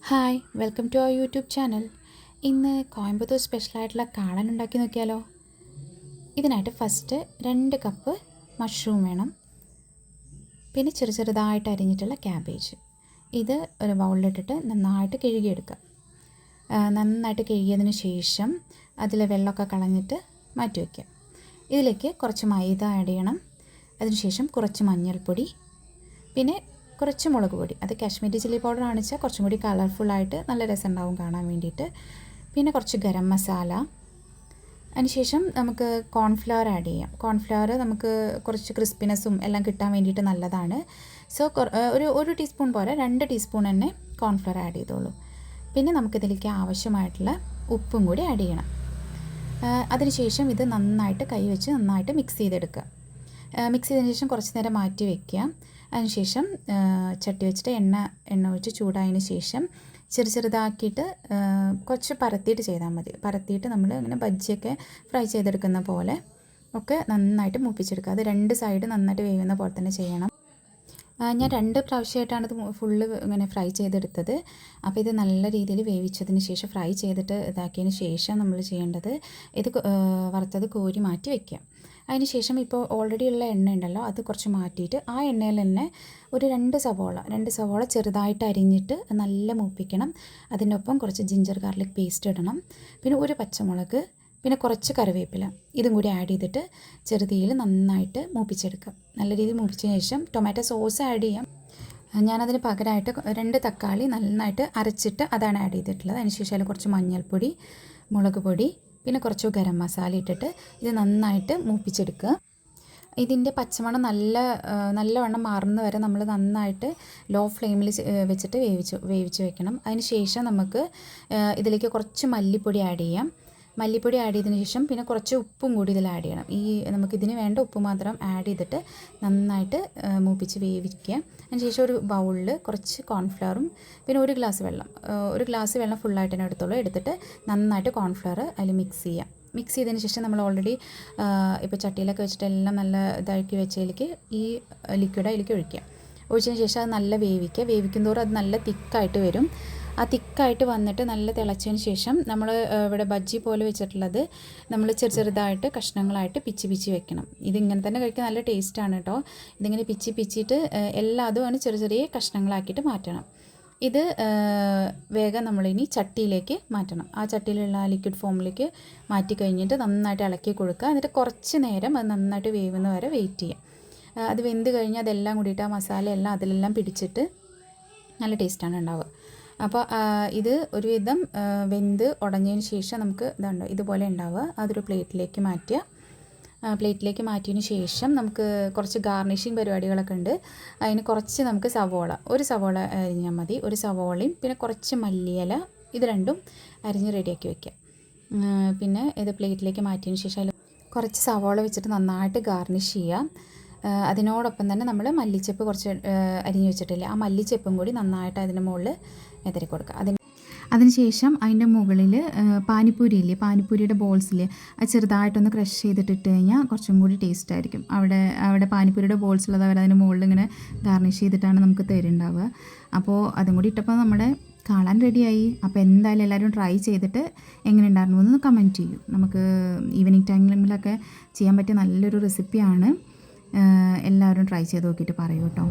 Hi welcome to our YouTube channel. ഇന്ന് കോയമ്പത്തൂർ സ്പെഷ്യലായിട്ടുള്ള കാളൻ ഉണ്ടാക്കി നോക്കിയാലോ. ഇതിനായിട്ട് ഫസ്റ്റ് 2 കപ്പ് മഷ്റൂം വേണം. പിന്നെ ചെറുതായിട്ട് അരിഞ്ഞിട്ടുള്ള ക്യാബേജ്. ഇത് ഒരു ബൗളിലിട്ടിട്ട് നന്നായിട്ട് കഴുകിയെടുക്കുക. നന്നായിട്ട് കഴുകിയതിന് ശേഷം അതിലെ വെള്ളമൊക്കെ കളഞ്ഞിട്ട് മാറ്റി വയ്ക്കുക. ഇതിലേക്ക് കുറച്ച് മൈദ ആഡ് ചെയ്യണം. അതിനുശേഷം കുറച്ച് മഞ്ഞൾപ്പൊടി, പിന്നെ കുറച്ച് മുളക് പൊടി. അത് കാശ്മീരി ചില്ലി പൗഡർ ആണെച്ചാൽ കുറച്ചും കൂടി കളർഫുള്ളായിട്ട് നല്ല രസം ഉണ്ടാവും കാണാൻ വേണ്ടിയിട്ട്. പിന്നെ കുറച്ച് ഗരം മസാല. അതിനുശേഷം നമുക്ക് കോൺഫ്ലവർ ആഡ് ചെയ്യാം. കോൺഫ്ലവർ നമുക്ക് കുറച്ച് ക്രിസ്പിനെസ്സും എല്ലാം കിട്ടാൻ വേണ്ടിയിട്ട് നല്ലതാണ്. സോ ഒരു ടീസ്പൂൺ പോലെ 2 ടീസ്പൂൺ തന്നെ കോൺഫ്ലവർ ആഡ് ചെയ്തോളൂ. പിന്നെ നമുക്കിതിലേക്ക് ആവശ്യമായിട്ടുള്ള ഉപ്പും കൂടി ആഡ് ചെയ്യണം. അതിനുശേഷം ഇത് നന്നായിട്ട് കൈ വെച്ച് നന്നായിട്ട് മിക്സ് ചെയ്തെടുക്കുക. മിക്സ് ചെയ്തതിന് ശേഷം കുറച്ച് നേരം മാറ്റി വയ്ക്കുക. അതിനുശേഷം ചട്ടി വെച്ചിട്ട് എണ്ണ ഒഴിച്ച് ചൂടായതിന് ശേഷം ചെറുതാക്കിയിട്ട് കുറച്ച് പരത്തിയിട്ട് ചെയ്താൽ മതി. പരത്തിയിട്ട് നമ്മൾ ഇങ്ങനെ ബജ്ജിയൊക്കെ ഫ്രൈ ചെയ്തെടുക്കുന്ന പോലെ ഒക്കെ നന്നായിട്ട് മൂപ്പിച്ചെടുക്കുക. അത് 2 സൈഡ് നന്നായിട്ട് വേവുന്ന പോലെ തന്നെ ചെയ്യണം. ഞാൻ 2 പ്രാവശ്യമായിട്ടാണ് ഇത് ഫുള്ള് ഇങ്ങനെ ഫ്രൈ ചെയ്തെടുത്തത്. അപ്പോൾ ഇത് നല്ല രീതിയിൽ വേവിച്ചതിന് ശേഷം ഫ്രൈ ചെയ്തിട്ട് ഇതാക്കിയതിന് ശേഷം നമ്മൾ ചെയ്യേണ്ടത് ഇത് വറുത്തത് കോരി മാറ്റി വയ്ക്കുക. അതിന് ശേഷം ഇപ്പോൾ ഓൾറെഡി ഉള്ള എണ്ണ ഉണ്ടല്ലോ, അത് കുറച്ച് മാറ്റിയിട്ട് ആ എണ്ണയിൽ തന്നെ ഒരു 2 സവോള ചെറുതായിട്ട് അരിഞ്ഞിട്ട് നല്ല മൂപ്പിക്കണം. അതിനൊപ്പം കുറച്ച് ജിഞ്ചർ ഗാർലിക് പേസ്റ്റ് ഇടണം. പിന്നെ ഒരു പച്ചമുളക്, പിന്നെ കുറച്ച് കറിവേപ്പില, ഇതും കൂടി ആഡ് ചെയ്തിട്ട് ചെറുതീയിൽ നന്നായിട്ട് മൂപ്പിച്ചെടുക്കാം. നല്ല രീതിയിൽ മൂപ്പിച്ചതിന് ശേഷം ടൊമാറ്റോ സോസ് ആഡ് ചെയ്യാം. ഞാനതിന് പകരമായിട്ട് 2 തക്കാളി നന്നായിട്ട് അരച്ചിട്ട് അതാണ് ആഡ് ചെയ്തിട്ടുള്ളത്. അതിനുശേഷം അതിൽ കുറച്ച് മഞ്ഞൾപ്പൊടി, മുളക് പൊടി, പിന്നെ കുറച്ച് ഗരം മസാല ഇട്ടിട്ട് ഇത് നന്നായിട്ട് മൂപ്പിച്ചെടുക്കുക. ഇതിൻ്റെ പച്ചമണം നല്ലവണ്ണം മാറുന്ന വരെ നമ്മൾ നന്നായിട്ട് ലോ ഫ്ലെയിമിൽ വെച്ചിട്ട് വേവിച്ച് വെക്കണം. അതിന് ശേഷം നമുക്ക് ഇതിലേക്ക് കുറച്ച് മല്ലിപ്പൊടി ആഡ് ചെയ്യാം. മല്ലിപ്പൊടി ആഡ് ചെയ്തതിന് ശേഷം പിന്നെ കുറച്ച് ഉപ്പും കൂടി ഇതിൽ ആഡ് ചെയ്യണം. നമുക്കിതിന് വേണ്ട ഉപ്പ് മാത്രം ആഡ് ചെയ്തിട്ട് നന്നായിട്ട് മൂപ്പിച്ച് വേവിക്കുക. അതിനുശേഷം ഒരു ബൗളിൽ കുറച്ച് കോൺഫ്ലവറും പിന്നെ ഒരു ഗ്ലാസ് വെള്ളം ഫുള്ളായിട്ട് തന്നെ എടുത്തിട്ട് നന്നായിട്ട് കോൺഫ്ലവർ അതിൽ മിക്സ് ചെയ്യാം. മിക്സ് ചെയ്തതിന് ശേഷം നമ്മൾ ഓൾറെഡി ഇപ്പോൾ ചട്ടിയിലൊക്കെ വെച്ചിട്ട് എല്ലാം നല്ല ഇതാക്കി വെച്ചതിലേക്ക് ഈ ലിക്വിഡ് അതിലേക്ക് ഒഴിച്ചതിന് ശേഷം അത് നല്ല വേവിക്കുന്തോറും അത് നല്ല തിക്കായിട്ട് വരും. ആ തിക്കായിട്ട് വന്നിട്ട് നല്ല തിളച്ചതിന് ശേഷം നമ്മൾ ഇവിടെ ബജ്ജി പോലെ വെച്ചിട്ടുള്ളത് നമ്മൾ ചെറുതായിട്ട് കഷ്ണങ്ങളായിട്ട് പിച്ചി വെക്കണം. ഇതിങ്ങനെ തന്നെ കഴിക്കാൻ നല്ല ടേസ്റ്റാണ് കേട്ടോ. ഇതിങ്ങനെ പിച്ചിട്ട് എല്ലാതും ചെറിയ കഷ്ണങ്ങളാക്കിയിട്ട് മാറ്റണം. ഇത് വേഗം നമ്മളിനി ചട്ടിയിലേക്ക് മാറ്റണം. ആ ചട്ടിയിലുള്ള ലിക്വിഡ് ഫോമിലേക്ക് മാറ്റി കഴിഞ്ഞിട്ട് നന്നായിട്ട് ഇളക്കി കൊടുക്കുക. എന്നിട്ട് കുറച്ച് നേരം അത് നന്നായിട്ട് വേവുന്ന വരെ വെയിറ്റ് ചെയ്യാം. അത് വെന്ത് കഴിഞ്ഞാൽ അതെല്ലാം കൂടിയിട്ട് ആ മസാല എല്ലാം അതിലെല്ലാം പിടിച്ചിട്ട് നല്ല ടേസ്റ്റാണ് ഉണ്ടാവുക. അപ്പോൾ ഇത് ഒരുവിധം വെന്ത് ഉടഞ്ഞതിന് ശേഷം നമുക്ക് ഇതുപോലെ ഉണ്ടാവുക. അതൊരു പ്ലേറ്റിലേക്ക് മാറ്റിയതിന് ശേഷം നമുക്ക് കുറച്ച് ഗാർണിഷിങ് പരിപാടികളൊക്കെ ഉണ്ട്. അതിന് കുറച്ച് നമുക്ക് ഒരു സവോള അരിഞ്ഞാൽ മതി. ഒരു സവോളയും പിന്നെ കുറച്ച് മല്ലിയില, ഇത് രണ്ടും അരിഞ്ഞ് റെഡിയാക്കി വയ്ക്കുക. പിന്നെ ഇത് പ്ലേറ്റിലേക്ക് മാറ്റിയതിന് ശേഷം അതിൽ കുറച്ച് സവോള വെച്ചിട്ട് നന്നായിട്ട് ഗാർണിഷ് ചെയ്യുക. അതിനോടൊപ്പം തന്നെ നമ്മൾ മല്ലിച്ചപ്പ് കുറച്ച് അരിഞ്ഞ് വെച്ചിട്ടില്ലേ, ആ മല്ലിച്ചപ്പും കൂടി നന്നായിട്ട് അതിൻ്റെ മുകളിൽ വിതറി കൊടുക്കുക. അതിനുശേഷം അതിൻ്റെ മുകളിൽ പാനിപ്പൂരിയുടെ ബോൾസില്ലേ, അത് ചെറുതായിട്ടൊന്ന് ക്രഷ് ചെയ്തിട്ടിട്ട് കഴിഞ്ഞാൽ കുറച്ചും കൂടി ടേസ്റ്റ് ആയിരിക്കും. അവിടെ പാനിപ്പൂരിയുടെ ബോൾസ് ഉള്ളത് അതിന് മുകളിൽ ഇങ്ങനെ ഗാർണിഷ് ചെയ്തിട്ടാണ് നമുക്ക് തരുന്നുണ്ടാവുക. അപ്പോൾ അതും കൂടി ഇട്ടപ്പോൾ നമ്മുടെ കാണാൻ റെഡിയായി. അപ്പോൾ എന്തായാലും എല്ലാവരും ട്രൈ ചെയ്തിട്ട് എങ്ങനെ ഉണ്ടായിരുന്നു എന്ന് കമൻറ്റ് ചെയ്യൂ. നമുക്ക് ഈവനിങ് ടൈമിലൊക്കെ ചെയ്യാൻ പറ്റിയ നല്ലൊരു റെസിപ്പിയാണ്. എല്ലാവരും ട്രൈ ചെയ്ത് നോക്കിയിട്ട് പറയൂ കേട്ടോ.